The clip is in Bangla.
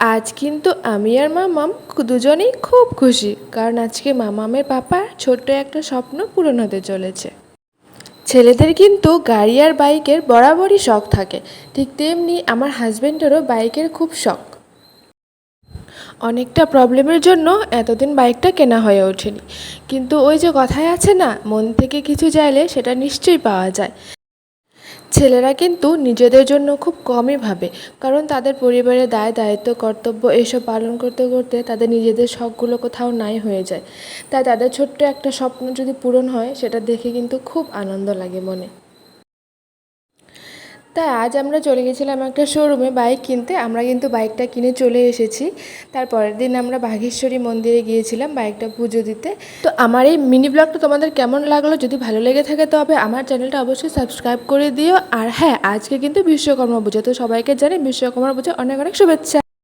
আজ কিন্তু আমি আর মামাম দুজনেই খুব খুশি, কারণ আজকে মামামের পাপার ছোট্ট একটা স্বপ্ন পূরণ হতে চলেছে। ছেলেদের কিন্তু গাড়ি আর বাইকের বরাবরই শখ থাকে, ঠিক তেমনি আমার হাজব্যান্ডেরও বাইকের খুব শখ। অনেকটা প্রবলেমের জন্য এতদিন বাইকটা কেনা হয়ে ওঠেনি, কিন্তু ওই যে কথায় আছে না, মন থেকে কিছু চাইলে সেটা নিশ্চয়ই পাওয়া যায়। ছেলেরা কিন্তু নিজেদের জন্য খুব কমই ভাবে, কারণ তাদের পরিবারের দায় দায়িত্ব কর্তব্য এসব পালন করতে করতে তাদের নিজেদের শখগুলো কোথাও নাই হয়ে যায়। তাই তাদের ছোট্ট একটা স্বপ্ন যদি পূরণ হয়, সেটা দেখে কিন্তু খুব আনন্দ লাগে মনে। তাই আজ আমরা চলে গেছিলাম একটা শোরুমে বাইক কিনতে। আমরা কিন্তু বাইকটা কিনে চলে এসেছি। তার পরের দিন আমরা বাঘেশ্বরী মন্দিরে গিয়েছিলাম বাইকটা পুজো দিতে। তো আমার এই মিনি ব্লগটা তোমাদের কেমন লাগলো? যদি ভালো লেগে থাকে তবে আমার চ্যানেলটা অবশ্যই সাবস্ক্রাইব করে দিও। আর হ্যাঁ, আজকে কিন্তু বিশ্বকর্মা পুজো, তো সবাইকে জানাই বিশ্বকর্মা পুজো অনেক অনেক শুভেচ্ছা।